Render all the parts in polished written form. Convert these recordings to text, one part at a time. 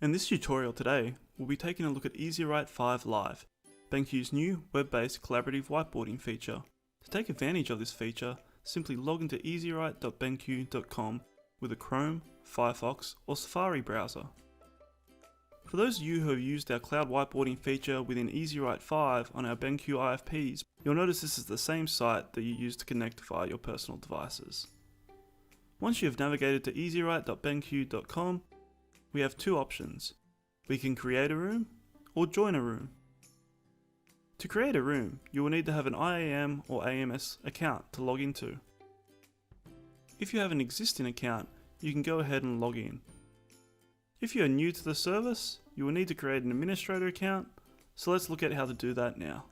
In this tutorial today, we'll be taking a look at EZWrite 5 Live, BenQ's new web-based collaborative whiteboarding feature. To take advantage of this feature, simply log into EZWrite.benq.com with a Chrome, Firefox or Safari browser. For those of you who have used our cloud whiteboarding feature within EZWrite 5 on our BenQ IFPs, you'll notice this is the same site that you use to connect via your personal devices. Once you have navigated to EZWrite.benq.com, we have two options. We can create a room or join a room. To create a room, you will need to have an IAM or AMS account to log into. If you have an existing account, you can go ahead and log in. If you are new to the service, you will need to create an administrator account, so let's look at how to do that now.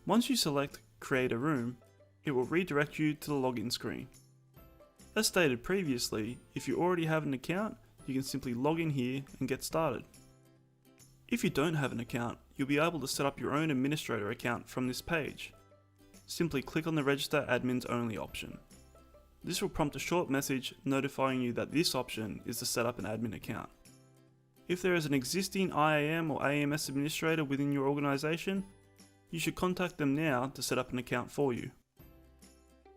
Once you select Create a Room, it will redirect you to the login screen. As stated previously, if you already have an account, you can simply log in here and get started. If you don't have an account, you'll be able to set up your own administrator account from this page. Simply click on the Register Admins Only option. This will prompt a short message notifying you that this option is to set up an admin account. If there is an existing IAM or AMS administrator within your organization, you should contact them now to set up an account for you.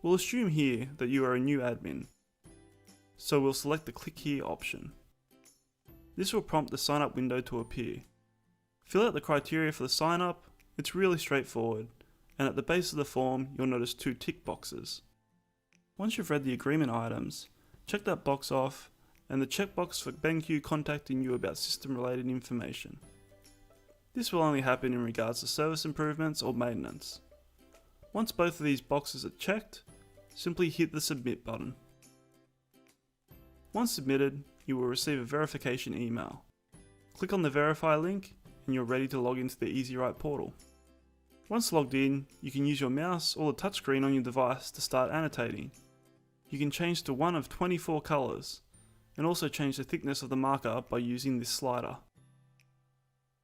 We'll assume here that you are a new admin, so we'll select the Click Here option. This will prompt the sign up window to appear. Fill out the criteria for the sign up. It's really straightforward, and at the base of the form you'll notice two tick boxes. Once you've read the agreement items, check that box off and the checkbox for BenQ contacting you about system related information. This will only happen in regards to service improvements or maintenance. Once both of these boxes are checked, simply hit the Submit button. Once submitted, you will receive a verification email. Click on the Verify link and you're ready to log into the EZWrite portal. Once logged in, you can use your mouse or the touchscreen on your device to start annotating. You can change to one of 24 colours, and also change the thickness of the marker by using this slider.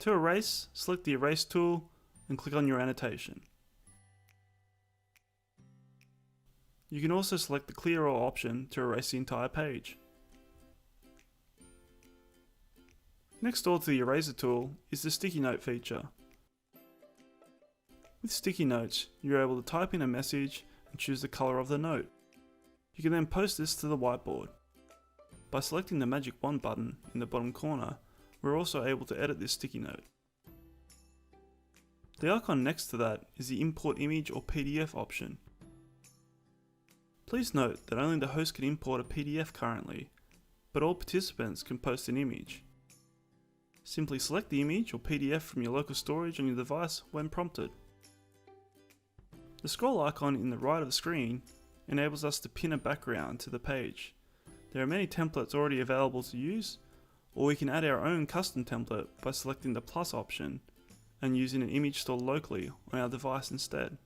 To erase, select the Erase tool and click on your annotation. You can also select the Clear All option to erase the entire page. Next door to the Eraser tool is the Sticky Note feature. With Sticky Notes, you're able to type in a message and choose the colour of the note. You can then post this to the whiteboard. By selecting the Magic Wand button in the bottom corner, we're also able to edit this sticky note. The icon next to that is the Import Image or PDF option. Please note that only the host can import a PDF currently, but all participants can post an image. Simply select the image or PDF from your local storage on your device when prompted. The scroll icon in the right of the screen enables us to pin a background to the page. There are many templates already available to use, or we can add our own custom template by selecting the plus option and using an image stored locally on our device instead.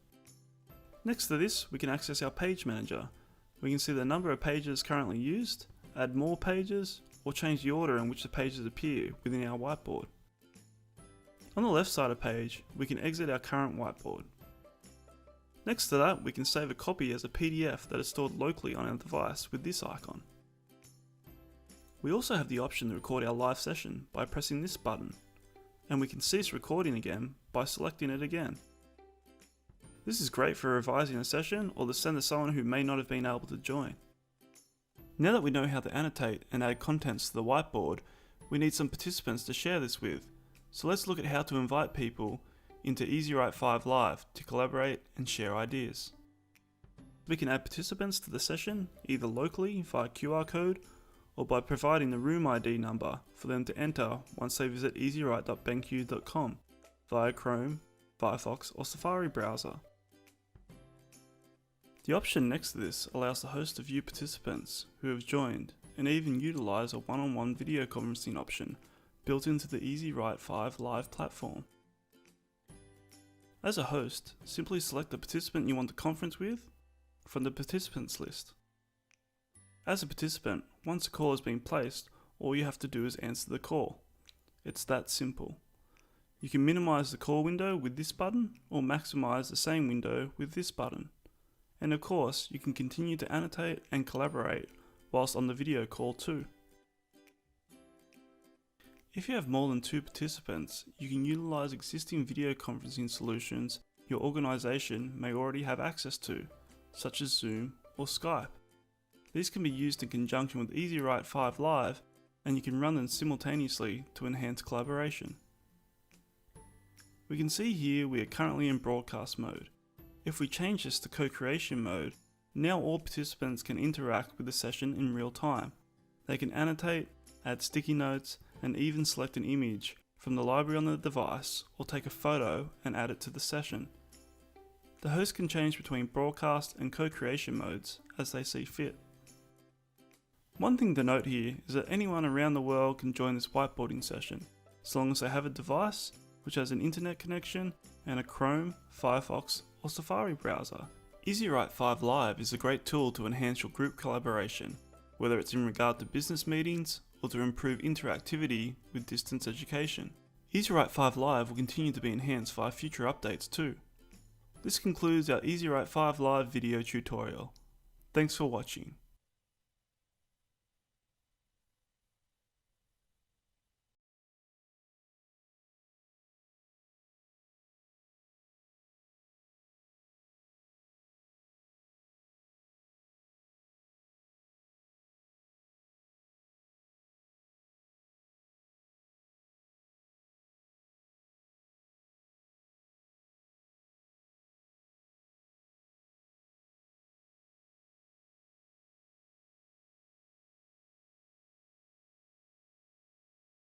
Next to this, we can access our page manager. We can see the number of pages currently used, add more pages, or change the order in which the pages appear within our whiteboard. On the left side of the page, we can exit our current whiteboard. Next to that, we can save a copy as a PDF that is stored locally on our device with this icon. We also have the option to record our live session by pressing this button, and we can cease recording again by selecting it again. This is great for revising a session or to send to someone who may not have been able to join. Now that we know how to annotate and add contents to the whiteboard, we need some participants to share this with, so let's look at how to invite people into EZWrite 5 Live to collaborate and share ideas. We can add participants to the session either locally via QR code or by providing the room ID number for them to enter once they visit EZWrite.benq.com via Chrome, Firefox or Safari browser. The option next to this allows the host to view participants who have joined and even utilise a one-on-one video conferencing option built into the EZWrite 5 Live platform. As a host, simply select the participant you want to conference with from the participants list. As a participant, once a call has been placed, all you have to do is answer the call. It's that simple. You can minimize the call window with this button or maximize the same window with this button. And of course, you can continue to annotate and collaborate whilst on the video call too. If you have more than 2 participants, you can utilize existing video conferencing solutions your organization may already have access to, such as Zoom or Skype. These can be used in conjunction with EZWrite 5 Live, and you can run them simultaneously to enhance collaboration. We can see here we are currently in broadcast mode. If we change this to co-creation mode, now all participants can interact with the session in real time. They can annotate, add sticky notes, and even select an image from the library on the device or take a photo and add it to the session. The host can change between broadcast and co-creation modes as they see fit. One thing to note here is that anyone around the world can join this whiteboarding session, as long as they have a device which has an internet connection and a Chrome, Firefox or Safari browser. EZWrite 5 Live is a great tool to enhance your group collaboration, whether it's in regard to business meetings or to improve interactivity with distance education. EZWrite 5 Live will continue to be enhanced via future updates too. This concludes our EZWrite 5 Live video tutorial. Thanks for watching.